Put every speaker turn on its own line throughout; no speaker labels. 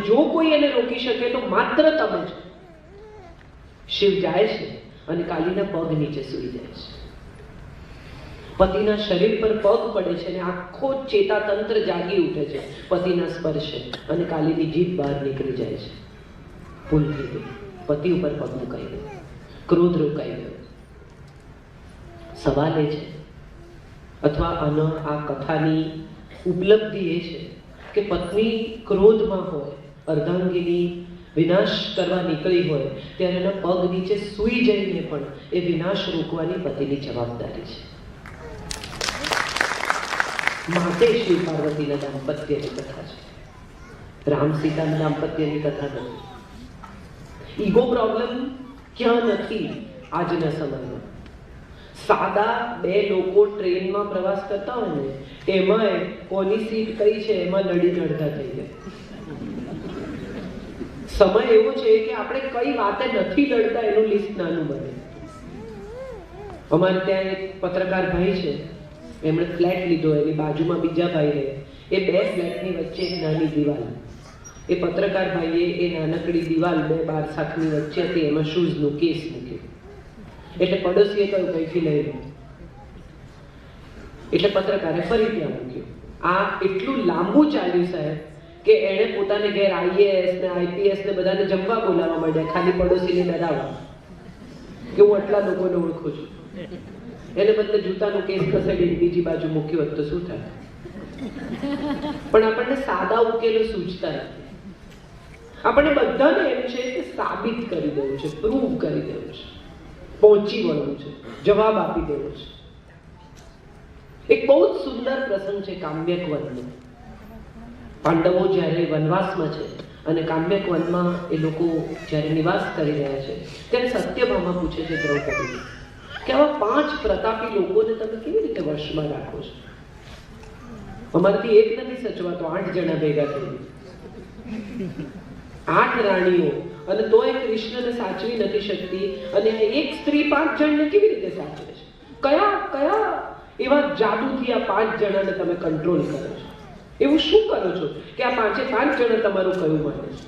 જો કોઈ એને રોકી શકે તો માત્ર તમે જ. શિવ જાય છે અને કાલીના પગ નીચે સૂઈ જાય છે. પતિના શરીર પર પગ પડે છે અને આખો ચેતાતંત્ર જાગી ઉઠે છે પતિના સ્પર્શે, અને કાલીની જીભ બહાર નીકળી જાય છે. ભૂલ થઈ ગઈ, પતિ ઉપર પગ મુકાઈ ગયો, ક્રોધ રોકાઈ ગયો. સવાલ એ છે, અથવા આ કથાની ઉપલબ્ધિ એ છે કે પત્ની ક્રોધમાં હોય, અર્ધાંગીની વિનાશ કરવા નીકળી હોય ત્યારે એના પગ નીચે સૂઈ જઈને પણ એ વિનાશ રોકવાની પતિની જવાબદારી છે. માટે શ્રી પાર્વતીના દાંપત્યની કથા છે, રામ સીતાના દાંપત્યની કથા નથી. ઈગો પ્રોબ્લેમ ક્યાં નથી આજના સમયમાં. સાદા બે લોકો ટ્રેનમાં પ્રવાસ કરતા હોય ને, એમાંય કોની સીટ કઈ છે એમાં લડી લડતા થઈ જાય. સમય એવો છે કે આપણે કઈ વાતે નથી લડતા એનું લિસ્ટ નાનું બને. અમારે ત્યાં એક પત્રકાર ભાઈ છે, એમણે ફ્લેટ લીધો, એની બાજુમાં બીજા ભાઈ રહે. એ બે ફ્લેટની વચ્ચે એક નાની દિવાલ. એ પત્રકાર ભાઈએ એ નાનકડી દિવાલ બે બાર શાખની વચ્ચે હતી, એમાં શૂઝનું કેસ મૂક્યું. એટલે પડોશીએ કહ્યું કઈથી લઈ લો. એટલે પત્રકારે ફરી ત્યાં મૂક્યું. આ એટલું લાંબુ ચાલ્યું સાહેબ કે એણે પોતાને ઘેર IAS ને IPS ને બધાને જમવા બોલાવવા માંડ્યા, ખાલી પડોશીને ડરાવવા કે હું આટલા લોકોને ઓળખું છું. એને બદલે જૂતાનું કેસ ખસેડીને બીજી બાજુ મૂક્યું હોત તો શું થાય? પણ આપણને સાદા ઉકેલો સૂચતા નથી. આપણને બધાને એમ છે કે સાબિત કરી દેવું છે, પ્રૂવ કરી દેવું છે, પહોંચી વળવું છે, જવાબ આપી દેવો છે. એક બહુ જ સુંદર પ્રસંગ છે કામ્યક વનનો. પાંડવો જ્યારે વનવાસમાં છે અને કામ્યક વનમાં એ લોકો જ્યારે નિવાસ કરી રહ્યા છે ત્યારે સત્યભામા પૂછે છે દ્રૌપદીને કે આવા 5 પ્રતાપી લોકોને તમે કેવી રીતે વશમાં રાખો છો? અમારાથી એક નથી સચવાતો, 8 જણા ભેગા થઈ, 8 રાણીઓ, અને તોય કૃષ્ણને સાચવી નથી શકતી, અને એક સ્ત્રી 5 જણને કેવી રીતે સાચવે છે? કયા એવા જાદુથી આ 5 જણાને તમે કંટ્રોલ કરો છો? એવું શું કરો છો કે આ 5 જણા તમારું કયું માને છે?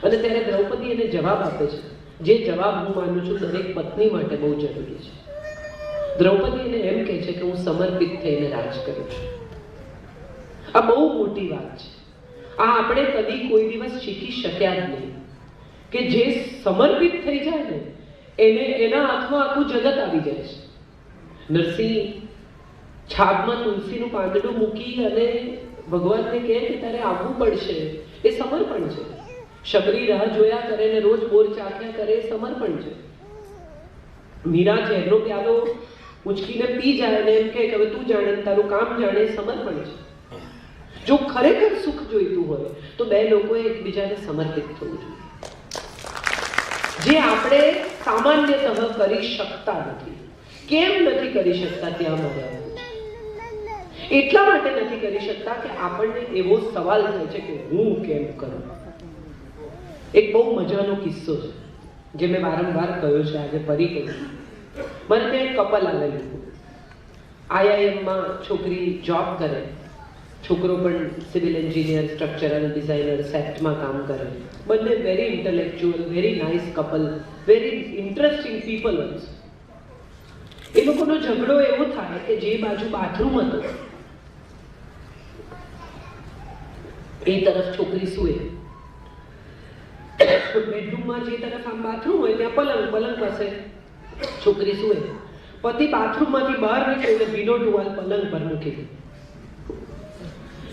અને ત્યારે દ્રૌપદી એને જવાબ આપે છે, જે જવાબ હું માનું છું દરેક પત્ની માટે બહુ જરૂરી છે. દ્રૌપદી એને એમ કહે છે કે હું સમર્પિત થઈને રાજ કરું છું. આ બહુ મોટી વાત છે. આ આપણે કદી કોઈ દિવસ શીખી શક્યા જ નહીં કે જે સમર્પિત થઈ જાય ને એને એના હાથમાં આખું જગત આવી જાય છે. નરસિંહ છાબમાં તુલસીનું પાંદડું મૂકી અને ભગવાનને કહે કે તારે આવવું પડશે, એ સમર્પણ છે. શબરી રાહ જોયા કરે ને રોજ બોર ચાખ્યા કરે, એ સમર્પણ છે. મીરા ઝેરનો પ્યાલો ઉચકીને પી જાય ને એમ કે હવે તું જાણે તારું કામ જાણે, સમર્પણ છે. જો ખરેખર સુખ જોઈતું હોય તો બે લોકોએ એકબીજાને સમર્પિત થવું જોઈએ, જે આપણે સામાન્યતઃ કરી શકતા નથી. કેમ નથી કરી શકતા? ત્યાં મર્યાદા એટલા માટે નથી કરી શકતા કે આપણને એવો સવાલ થાય છે કે હું કેમ કરું. એક બહુ મજાનો કિસ્સો છે જે મેં વારંવાર કહ્યો છે, આજે ફરી કહ્યું. મને ત્યાં એક કપલ આવેલું. IIM-માં છોકરી જોબ કરે, છોકરો પણ સિવિલ એન્જિનિયર, સ્ટ્રક્ચરલ ડિઝાઇનર, સેટમાં કામ કરે. બંને very intellectual, very nice couple, very interesting people also. એ લોકોનો ઝઘડો એવો થાય કે જે બાજુ બાથરૂમ હતો એ તરફ છોકરી સૂએ, બેડરૂમમાં જે તરફ આમ બાથરૂમ હોય ત્યાં પલંગ પાસે છોકરી સૂએ. પતિ બાથરૂમમાંથી બહાર નીકળીને ભીનો ટુવાલ પલંગ પર મૂકી દે.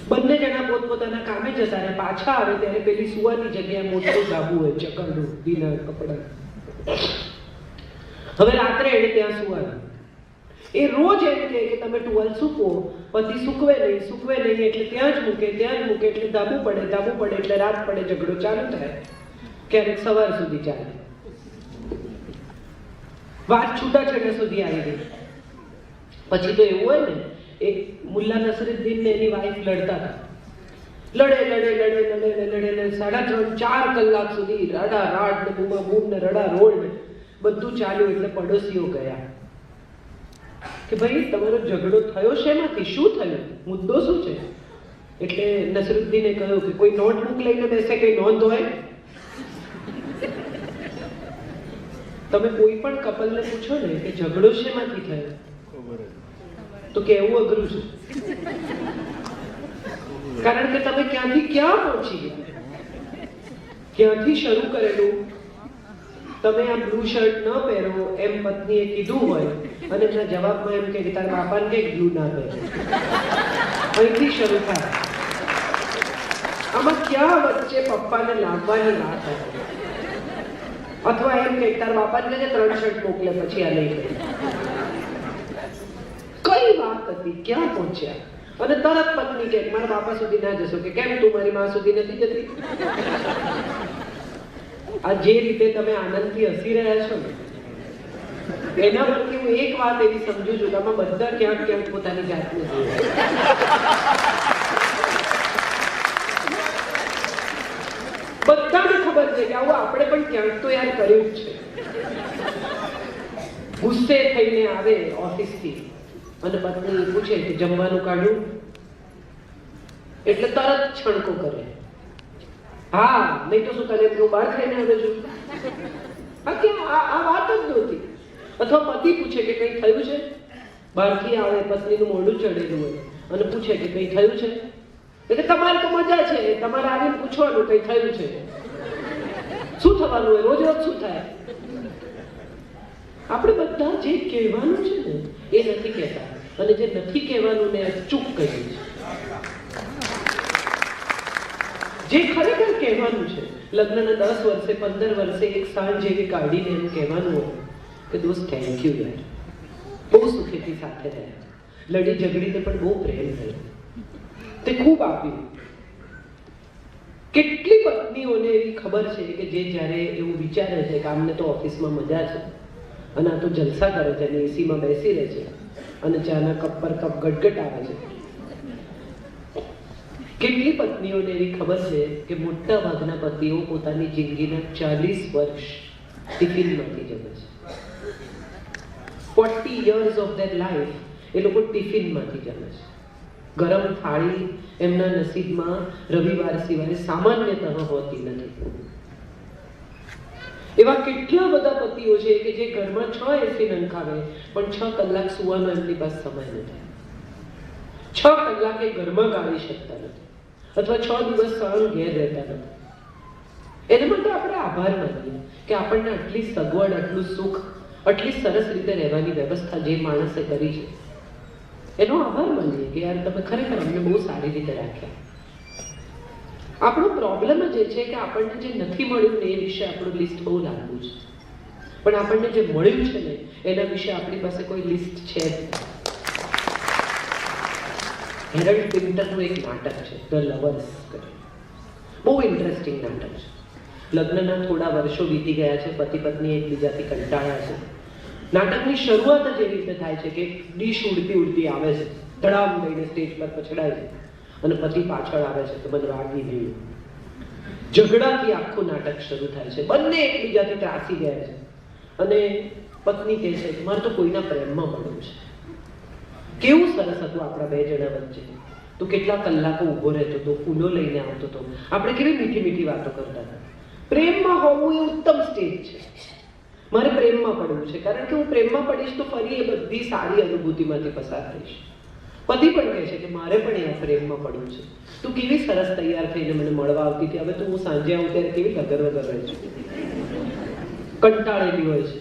બંને જણા પોતપોતાના કામે જતા રહે. પાછા આવે ત્યારે પેલી સુવાની જગ્યાએ મોટું ધાબુ હોય, ચકરનું, ભીના કપડા. હવે રાત્રે એને ત્યાં સુવાનું. એ રોજ એમ કહે કે તમે ટુવાલ સૂકવો. પતિ સૂકવે નહીં એટલે ત્યાં જ મૂકે એટલે ધાબુ પડે એટલે રાત પડે, ઝઘડો ચાલુ થાય, ક્યારેક સવાર સુધી ચાલે. વાત છૂટાછેડા સુધી આવી ગઈ. પછી તો એવું હોય ને, એક મુલ્લા નસરુદ્દીન ને એની વાઈફ લડતા હતા. લડે 3.5-4 કલાક સુધી રડા રાડ ને બૂમ ને રડા રોડ ને બધું ચાલ્યું. એટલે પડોશીઓ ગયા કે ભાઈ તમારો ઝઘડો થયો શેમાંથી, શું થયું, મુદ્દો શું છે? એટલે નસરુદ્દીને કહ્યું કે કોઈ નોટબુક લઈને બેસે, કઈ નોંધ હોય? તમે કોઈ પણ કપલને પૂછો ને કે ઝઘડો શેમાંથી થયો, તો કેવું અઘરું છે, કારણ કે તમે ક્યાંથી ક્યાં પહોંચી ગયા, ક્યાંથી શરૂ કરેલું. તમે આ બ્લુ શર્ટ ન પહેરો એમ પત્નીએ કીધું હોય અને એના જવાબમાં એમ કે તારા બાપાને કે બ્લુ ના પહેરો, અહીંથી શરૂ થાય. આમાં ક્યાં વચ્ચે પપ્પાને લાવવાની વાત આવે, અથવા એમ કે તારા બાપાને કે 3 શર્ટ મોકલે પછી આ લઈ ગઈ. કઈ વાત હતી, ક્યાં પહોંચ્યા? અને તરત પત્ની કે મારા બાપા સુધી ના જશો, કે કેમ તું મારી માં સુધી નથી જતી? આ જે રીતે તમે આનંદથી હસી રહ્યા છો ને, એના પરથી હું એક વાત એવી સમજુ છું કે આમાં બધા ક્યાંક ક્યાંક પોતાની જાતને જોઈએ. બધાને ખબર છે કે આવું આપણે પણ ક્યાંક તો યાર કર્યું જ છે. ગુસ્સે થઈને આવે ઓફિસથી અને પત્ની પૂછે કે જમવાનું કાઢ્યું, એટલે તરત છણકો કરે, હા નહીં તો શું તને હું બહાર ખાઈને આવે છું. આ વાત જ નહોતી. અથવા પતિ પૂછે કે કઈ થયું છે, બહારથી આવે પત્નીનું મોઢું ચડેલું હોય અને પૂછે કે કઈ થયું છે, એટલે તમારે તો મજા છે, તમારે આવીને પૂછવાનું કઈ થયું છે. શું થવાનું હોય, રોજ રોજ શું થાય? આપણે બધા જે કહેવાનું છે ને એ નથી કહેતા, અને જે નથી કહેવાનું ને ચૂપ કહીએ છીએ. જે ખરેખર કહેવાનું છે, લગ્નના 10 વર્ષે 15 વર્ષે એક સાંજ જેવી કાઢીને એમ કહેવાનું હોય કે દોસ્ત થેન્ક યુ યાર, બહુ સુખેથી સાથે રહ્યા, લડી ઝઘડીને પણ બહુ પ્રેમ થયો, તે ખૂબ આપ્યું. કેટલી પત્નીઓને એવી ખબર છે કે જે જ્યારે એવું વિચારે છે કે આમને તો ઓફિસમાં મજા છે અને આ તો જલસા કરે છે અને એસીમાં બેસી રહે છે અને ચાના કપ પર કપ ગટગટ આવે છે. કેટલી પત્નીઓને એવી ખબર છે કે મોટા ભાગના પતિઓ પોતાની જિંદગીના 40 વર્ષ ટિફિનમાંથી જમે છે. 40 years of their life એ લોકો ટિફિનમાંથી જમે છે. ગરમ થાળી એમના નસીબમાં રવિવાર સિવાય સામાન્યતઃ હોતી નથી. એવા કેટલા બધા પતિઓ છે કે જે ઘરમાં 6 એસી નંખાવે પણ 6 કલાક સુવાનો એમની પાસે સમય નથી. 6 કલાકે ઘરમાં ગાળી શકતા નથી, અથવા 6 દિવસ સહન ઘેર રહેતા નથી. એના માટે આપણે આભાર માનીએ કે આપણને આટલી સગવડ, આટલું સુખ, આટલી સરસ રીતે રહેવાની વ્યવસ્થા જે માણસે કરી છે એનો આભાર માનીએ કે યાર તમે ખરેખર અમને બહુ સારી રીતે રાખ્યા. આપણો પ્રોબ્લેમ જ એ છે કે આપણને જે નથી મળ્યું ને એ વિશે આપણું લિસ્ટ બહુ લાંબુ છે, પણ આપણને જે મળ્યું છે ને એના વિશે આપણી પાસે કોઈ લિસ્ટ છે જ નહીં. હેરલ્ડ પિન્ટરનું એક નાટક છે ધ લવર્સ કરીને, બહુ ઇન્ટરેસ્ટિંગ નાટક છે. લગ્નના થોડા વર્ષો વીતી ગયા છે, પતિ પત્ની એકબીજાથી કંટાળ્યા છે. નાટકની શરૂઆત જ એવી રીતે થાય છે કે ડીશ ઉડતી ઉડતી આવે છે, ધડામ લઈને સ્ટેજ પર પછડાય છે અને પતિ પાછળ આવે છે તો બધું વાગી ગયું. ઝઘડાથી આખું નાટક શરૂ થાય છે, બંને એકબીજાથી ત્રાસી ગયા છે અને પત્ની કહે છે મારે તો કોઈના પ્રેમમાં પડવું છે. કેવું સરસ હતું આપણા 2 જણા વચ્ચે, તું કેટલા કલાકો ઊભો રહેતો હતો, ફૂલો લઈને આવતો હતો, આપણે કેવી મીઠી મીઠી વાતો કરતા હતા. પ્રેમમાં હોવું એ ઉત્તમ સ્ટેજ છે. મારે પ્રેમમાં પડવું છે, કારણ કે હું પ્રેમમાં પડીશ તો ફરી એ બધી સારી અનુભૂતિમાંથી પસાર થઈશ. પતિ પણ કહે છે કે મારે પણ એ પ્રેમમાં પડવું છે. તું કેવી સરસ તૈયાર થઈને મને મળવા આવતી હતી, હવે તો હું સાંજે આવું ત્યારે કેવી લગર વગર રહે છે, કંટાળેલી હોય છે.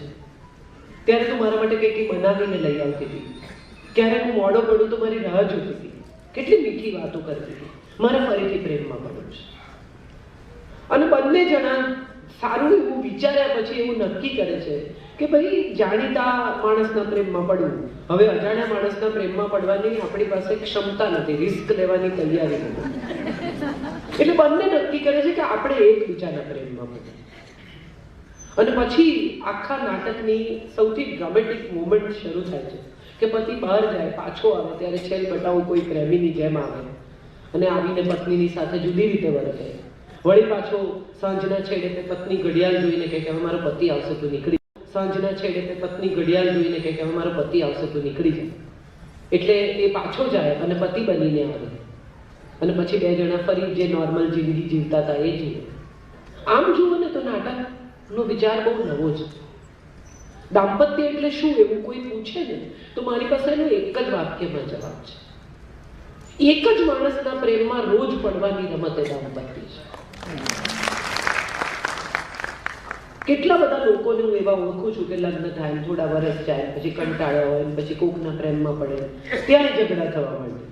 ત્યારે તું મારા માટે કંઈક બનાવીને લઈ આવતી હતી, ક્યારેક હું મોડો પડું તો મારી રાહ જોતી હતી, કેટલી મીઠી વાતો કરતી હતી. મારે ફરીથી પ્રેમમાં પડવું છે. અને બંને જણા સારું એવું વિચાર્યા પછી એવું નક્કી કરે છે કે ભાઈ જાણીતા માણસના પ્રેમમાં પડવું, હવે અજાણ્યા માણસના પ્રેમમાં પડવાની આપણી પાસે ક્ષમતા નથી, રિસ્ક લેવાની તૈયારી નથી. એટલે બંને નક્કી કરે છે કે આપણે એકબીજાના પ્રેમમાં પડવું. અને પછી આખા નાટકની સૌથી ડ્રામેટિક મોમેન્ટ શરૂ થાય છે કે પતિ બહાર જાય, પાછો આવે ત્યારે છેલ બટાવું કોઈ પ્રેમીની જેમ આવે અને આવીને પત્નીની સાથે જુદી રીતે વર્તે. વળી પાછો સાંજના છેડે તે પત્ની ઘડિયાળ જોઈને કહે કે હવે મારો પતિ આવશે તો નીકળી. સાંજના છેડે તે પત્ની ઘડિયાળ જોઈને કહે કે હવે મારો પતિ આવશે તો નીકળી જાય. એટલે એ પાછો જાય અને પતિ બનીને આવે. અને પછી બે જણા ફરી જે નોર્મલ જિંદગી જીવતા હતા એ જીવે. આમ જુઓ ને તો નાટકનો વિચાર બહુ નવો છે. દાંપત્ય એટલે શું એવું કોઈ પૂછે ને તો મારી પાસે એનો એક જ વાક્યમાં જવાબ છે. એક જ માણસના પ્રેમમાં રોજ પડવાની રમત એ દાંપત્ય છે. કેટલા બધા લોકોને હું એવા ઓળખું છું કે લગ્ન થાય થોડા વર્ષ જાય પછી કંટાળ્યા હોય પછી કોકના પ્રેમમાં પડે ત્યારે ઝઘડા થવા માંડે.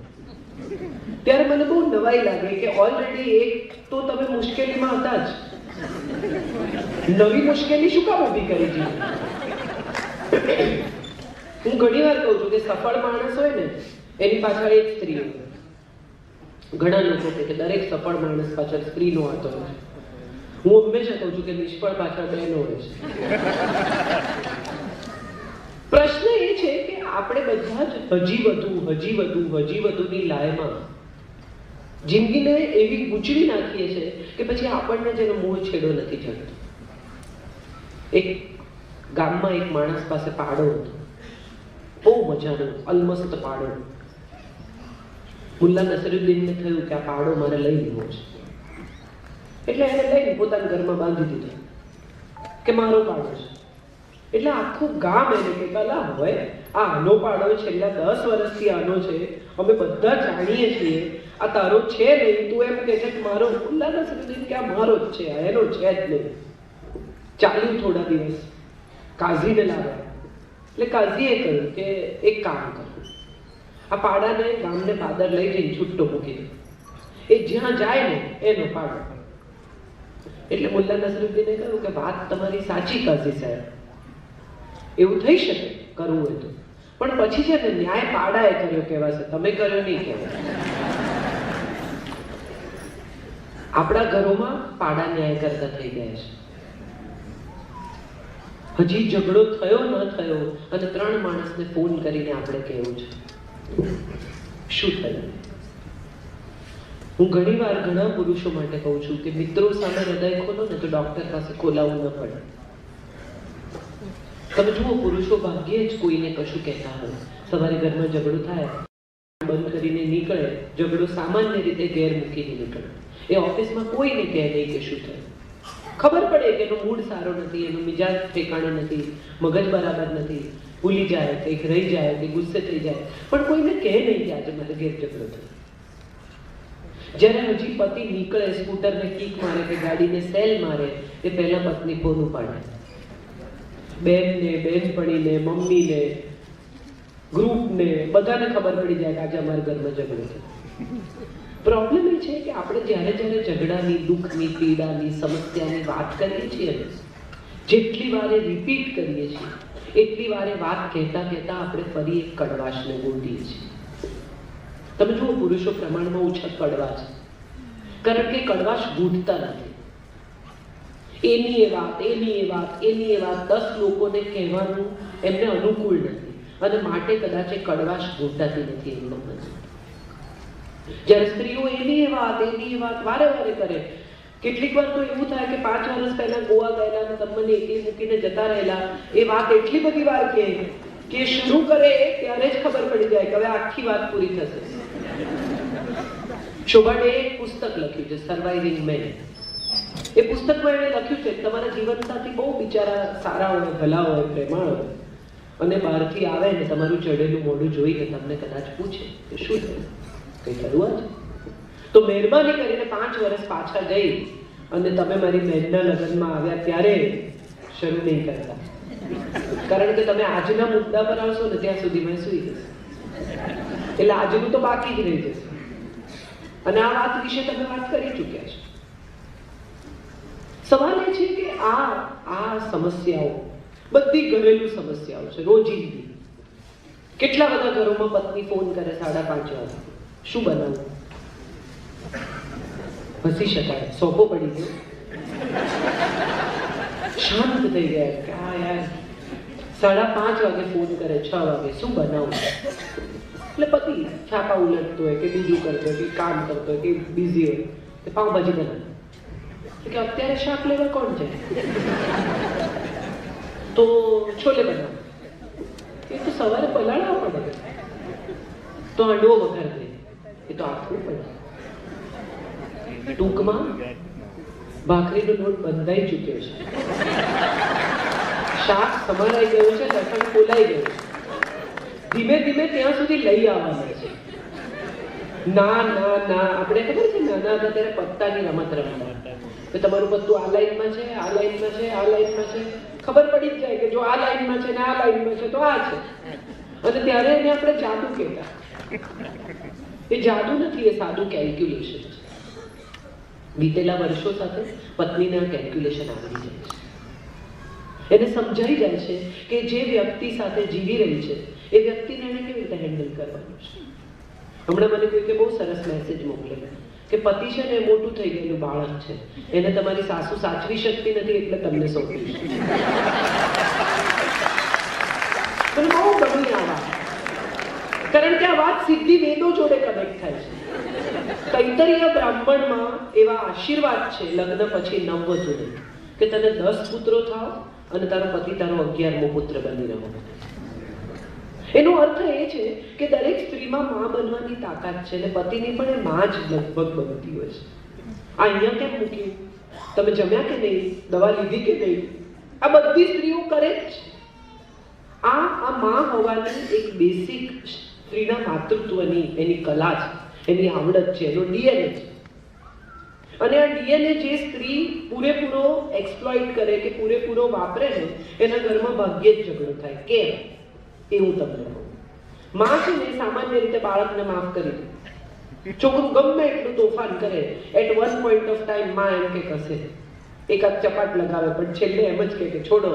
ત્યારે મને બહુ નવાઈ લાગે કે ઓલરેડી એક તો તમે મુશ્કેલીમાં હતા જ, નવી મુશ્કેલી શું કામ ઊભી કરી છે? હું ઘણી વાર કહું છું કે સફળ માણસ હોય ને એની પાછળ એક સ્ત્રી હોય. ઘણા લોકો કહે કે દરેક સફળ માણસ પાછળ સ્ત્રીનો હાથ હોય છે. હું હંમેશા કહું છું કે નિષ્ફળ પાછળ બહેનો હોય છે. પ્રશ્ન એ છે કે આપણે બધા જ હજી વધુની લાયમાં જિંદગીને એવી ગૂંચવી નાખીએ છીએ કે પછી આપણને જેનો મૂળ છેડો નથી જડતો. એક ગામમાં એક માણસ પાસે પાડો હતો, બહુ મજાનો અલમસ્ત પાડો. મુલ્લા નસરુદ્દીનને થયું કે આ પાડો મારે લઈ લેવો છે, એટલે એને લઈને પોતાના ઘરમાં બાંધી દીધો કે મારો પાડો છે. એટલે આખું ગામ એને કે કલા હોય આ આનો પાડો છેલ્લા 10 વર્ષથી આનો છે, અમે બધા જાણીએ છીએ, આ તારો છે નહીં, તું એમ કહે છે કે મારો. મુલ્લા નસરુદ્દીન કે આ મારો જ છે, એનો છે જ નહીં. ચાલ્યું થોડા દિવસ, કાઝીને લાવ્યા. એટલે કાઝીએ કહ્યું કે એક કામ કરો, આ પાડાને ગામને પાદર લઈ જઈને છૂટો મૂકી દો, એ જ્યાં જાય ને એનો પાડો. એટલે મુલ્લા નસરુદ્દીને કહ્યું કે વાત તમારી સાચી કાઝી સાહેબ, એવું થઈ શકે કરવું હોય તો, પણ પછી છે ને ન્યાય પાડાએ કર્યો કહેવાશે, તમે કર્યો નહીં કહેવાય. આપણા ઘરોમાં પાડા ન્યાય કરતા થઈ ગયા છે. હજી ઝઘડો થયો ન થયો અને 3 માણસને ફોન કરીને આપણે કહેવું છે શું થયું. હું ઘણી વાર ઘણા પુરુષો માટે કહું છું કે મિત્રો સામે હૃદય ખોલો ને તો ડોક્ટર પાસે ખોલાવવું ન પડે. તમે જુઓ, પુરુષો ભાગ્યે જ કોઈને કશું કહેતા હોય. સવારે ઘરમાં ઝઘડો થાય, બંધ કરીને નીકળે, ઝઘડો સામાન્ય રીતે ઘેર મૂકીને નીકળે. એ ઓફિસમાં કોઈને કહે નહીં કે શું થયું. ખબર પડે કે એનો મૂડ સારો નથી, એનો મિજાજ ઠેકાણે નથી, મગજ બરાબર નથી, ભૂલી જાય, કંઈક રહી જાય, કે ગુસ્સે થઈ જાય, પણ કોઈને કહે નહીં કે આજે મારે ઘેર ઝઘડો થયો. જ્યારે હજી પતિ નીકળે, સ્કૂટરને કિક મારે કે ગાડીને સેલ મારે, એ પહેલા પત્ની ફોન ઉપાડે. બેનને, બેનપણીને, મમ્મીને, ગ્રુપને, બધાને ખબર પડી જાય કે આજે અમારા ઘરમાં ઝઘડો થયો. પ્રોબ્લેમ એ છે કે આપણે જ્યારે ઝઘડાની, દુઃખની, પીડાની, સમસ્યાની વાત કરીએ છીએ, જેટલી વારે રિપીટ કરીએ છીએ એટલી વારે વાત કહેતા કહેતા આપણે ફરી એક કડવાશને ગોંધીએ છીએ. તમે જુઓ, પુરુષો પ્રમાણમાં ઓછા કડવા છે, કારણ કે કડવાશ ગૂંથતા નથી. એની એ વાત 10 લોકોને કહેવાનું એમને અનુકૂળ નથી, અને માટે કદાચ એ કડવાશ ગૂંથાતી નથી એમનો મન. જ્યારે સ્ત્રીઓ એની એ વાત વારે વારે કરે. કેટલીક વાર તો એવું થાય કે 5 વર્ષ પહેલા ગોવા ગયેલા અને તમને એકલી મૂકીને જતા રહેલા એ વાત એટલી બધી વાર કે શરૂ કરે ત્યારે જ ખબર પડી જાય કે હવે આખી વાત પૂરી થશે. શોભાડે એક પુસ્તક લખ્યું છે, સર્વાઇવિંગ મેન. એ પુસ્તકમાં એણે લખ્યું છે તમારા જીવનસાથી બહુ બિચારા સારા હોય, ભલા હોય, પ્રેમાળ હોય, અને બહારથી આવે ને તમારું ચડેલું મોઢું જોઈને તમને કદાચ પૂછે કે શું થયું, કંઈ થયું આજે? તો મહેરબાની કરીને 5 વર્ષ પાછા જઈ અને તમે મારી બહેનના લગ્નમાં આવ્યા ત્યારે શરૂ નહીં કરતા, કારણ કે તમે આજના મુદ્દા પર આવશો ને ત્યાં સુધી મેં સૂઈ જશે. એટલે આજનું તો બાકી જ રહી જશે, અને આ વાત વિશે તમે વાત કરી ચૂક્યા છો. સવાલ એ છે કે આ સમસ્યાઓ બધી ઘરેલું સમસ્યાઓ છે, રોજિંદી. કેટલા બધા ઘરોમાં પત્ની ફોન કરે 5:30 વાગે, શું બનાવવું? હસી શકાય, સોપો પડી ગયો, શાંત થઈ ગયા કે આ યાર 5:30 વાગે ફોન કરે, 6 વાગે શું બનાવું? એટલે પતિ છાપા ઉલટતો હોય કે બીજું કરતો હોય કે કામ કરતો હોય કે બિઝી હોય કે પાઉંભાજી બનાવે કે અત્યારે શાક લેવા કોણ છે, તો છોલે બનાવે, એ તો સવારે પલાળવા પડે, તો હાંડવો વઘાર દે, એ તો આખવું પડે. ટૂંકમાં ભાખરીનો લોટ બંધાઈ ચૂક્યો છે, શાક સમારાઈ ગયું છે, લસણ ફોલાઈ ગયું છે, ધીમે ધીમે ત્યાં સુધી લઈ આવવાના છે. ના ના ના, આપણે ખબર છે નાના હતા ત્યારે પત્તાની રમત રમતા કે તમારું પત્તું આ લાઈનમાં છે, આ લાઈનમાં છે, આ લાઈનમાં છે, ખબર પડી જ જાય કે જો આ લાઈનમાં છે ને આ લાઈનમાં છે તો આ છે. અને ત્યારે એને આપણે જાદુ કહેતા. એ જાદુ નથી, એ સાદું કેલ્ક્યુલેશન છે. વીતેલા વર્ષો સાથે પત્નીને આ કેલ્ક્યુલેશન આવડી જાય છે. એને સમજાઈ જાય છે કે જે વ્યક્તિ સાથે જીવી રહી છે એ વ્યક્તિને એને કેવી રીતે હેન્ડલ કરવાનું છે. હમણાં મને કોઈ કે બહુ સરસ મેસેજ મોકલેલો કે પતિ છે ને મોટું થઈ ગયેલું બાળક છે, એને તમારી સાસુ સાચવી શકતી નથી એટલે તમને સોંપ્યું છે. મને બહુ ગમી આ વાત, કારણ કે આ વાત સીધી વેદો જોડે કનેક્ટ થાય છે. તૈત્તરીય બ્રાહ્મણમાં એવા આશીર્વાદ છે લગ્ન પછી નવવધૂને કે તને 10 પુત્રો થાવ અને તારો પતિ તારો 11મો પુત્ર બની રહ્યો. એનો અર્થ એ છે કે દરેક સ્ત્રીમાં માં બનવાની તાકાત છે અને પતિની પણ એ માં જ લગભગ બનતી હોય છે. આ અહીંયા કેમ મૂક્યું, તમે જમ્યા કે નહીં, દવા લીધી કે નહીં, આ બધી સ્ત્રીઓ કરે જ છે. આ માં હોવાની એક બેસિક સ્ત્રીના માતૃત્વની એની કલા છે, એની આવડત છે, એનો ડીએનએ છે. અને આ ડીએનએ જે સ્ત્રી પૂરેપૂરો એક્સપ્લોઇટ કરે કે પૂરેપૂરો વાપરે ને એના ઘરમાં ભાગ્યે જ ઝઘડો થાય. કેમ એ હું તમને કહું. માં છે ને સામાન્ય રીતે બાળકને માફ કરી દે. છોકરું ગમે એટલું તોફાન કરે, at one point of time માં એમ કે કશે એકાદ ચપાટ લગાવે પણ છેલ્લે એમ જ કે છોડો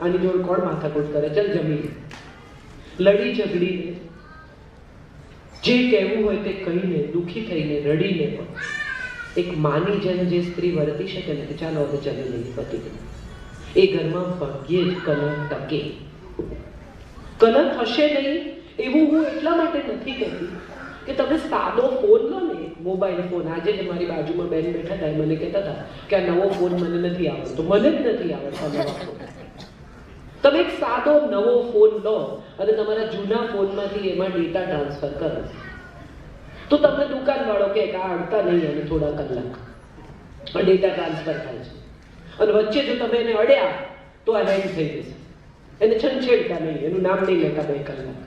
આની જોડે કોણ માથાકૂટ કરે, ચલ જમી. લડી ઝઘડીને જે કહેવું હોય તે કહીને, દુઃખી થઈને, રડીને પણ એક માની જેમ જે સ્ત્રી વર્તી શકે ને કે ચાલો હવે જમી લઈએ પતિ, એ ઘરમાં ભાગ્યે જ કલહ ટકે. કલહ થશે નહીં એવું હું એટલા માટે નથી કહેતી કે તમે સાદો ફોન લો ને, મોબાઈલ ફોન. આજે જ મારી બાજુમાં બેન બેઠા હતા, મને કહેતા હતા કે આ નવો ફોન મને નથી આવડતો. મને જ નથી આવડતો નવો ફોન. તમે એક સાદો નવો ફોન લો અને તમારા જૂના ફોનમાંથી એમાં ડેટા ટ્રાન્સફર કરો તો તમને દુકાનવાળો કે આ અડતા નહીં અને થોડા કલાક ડેટા ટ્રાન્સફર થાય છે. અને વચ્ચે જો તમે એને અડ્યા તો આ હેંગ થઈ જશે. એને છંછેડતા નહીં, એનું નામ નહીં લેતા 2 કલાક.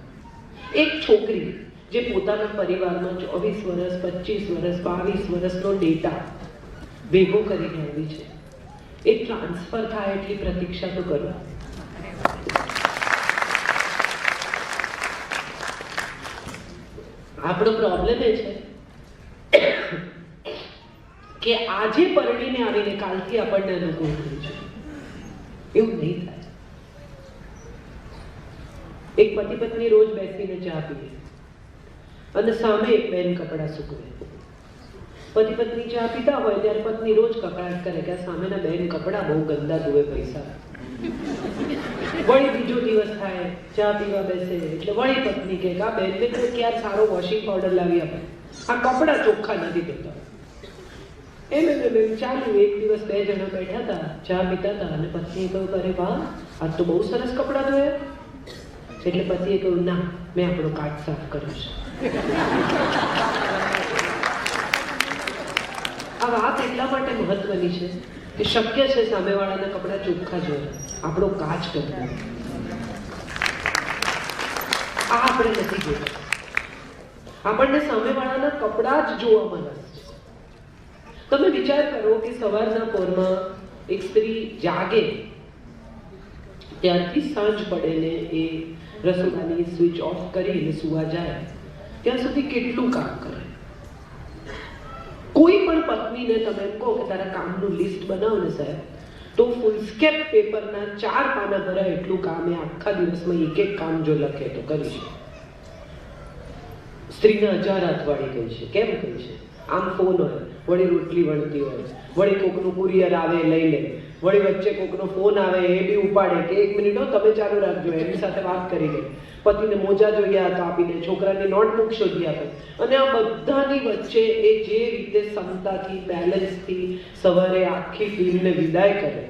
એક છોકરી જે પોતાના પરિવારમાં 24 વર્ષ, 25 વર્ષ, 22 વર્ષનો ડેટા ભેગો કરીને આવી છે, એ ટ્રાન્સફર થાય એટલી પ્રતીક્ષા તો કરો. આપણો પ્રોબ્લેમ એ છે કે આજે પરણીને આવીને કાલથી આપણને અનુકૂળ થયું છે. એવું નહીં થાય. એક પતિ પત્ની રોજ બેસીને ચા પીએ અને સામે એક બેન કપડાં સૂકવે. પતિ પત્ની ચા પીતા હોય ત્યારે પત્ની રોજ કકળાટ કરે કે આ સામેના બેન કપડાં બહુ ગંદા ધોવે પૈસા. વળી બીજો દિવસ થાય, ચા પીવા બેસે એટલે વળી પત્ની કે આ બેનને તો ક્યાં સારો વોશિંગ પાવડર લાવી આપે, આ કપડાં ચોખ્ખા નથી દેતા. એમ ચાલ્યું. એક દિવસ 2 જણા બેઠા હતા, ચા પીતા હતા અને પત્નીએ કહ્યું અરે વાહ આજ તો બહુ સરસ કપડાં ધોયા. એટલે પતિએ કહ્યું ના, મેં આપણો કાચ સાફ કર્યો છે. આ વાત એટલા માટે મહત્વની છે કે શક્ય છે સામેવાળાના કપડાં ચોખ્ખા જોઈએ, આપણો કાચ કરવો આ આપણે નથી જોયું. આપણને સામેવાળાના કપડાં જ જોવામાં રસ છે. તમે વિચાર કરો કે સવારના પોરમાં એક સ્ત્રી જાગે ત્યારથી સાંજ પડે ને એ રસોડાની સ્વિચ ઓફ કરીને સુવા જાય ત્યાં સુધી કેટલું કામ કરે. કોઈ પણ પત્નીને તમે એમ કહો કે તારા કામનું લિસ્ટ બનાવો ને સાહેબ, તો ફૂલસ્કેપ પેપરના 4 પાના ભરાય એટલું કામ એ આખા દિવસમાં એક કામ જો લખે તો કરી શકે. સ્ત્રીને 1000 હાથવાળી કહી છે. કેમ કહી છે? આમ ફોન હોય, વળી રોટલી વણતી હોય, વળી કોકનું કુરિયર આવે લઈ લે, વળી વચ્ચે કોકનો ફોન આવે એ બી ઉપાડે કે 1 મિનિટ તમે ચાલુ રાખજો, એની સાથે વાત કરી લે. પતિને મોજા જોઈએ તો આપી દે, છોકરાની નોટબુક શોધી આપે. અને આ બધાની વચ્ચે એ જે રીતે ક્ષમતાથી, બેલેન્સથી સવારે આખી ટીમને વિદાય કરે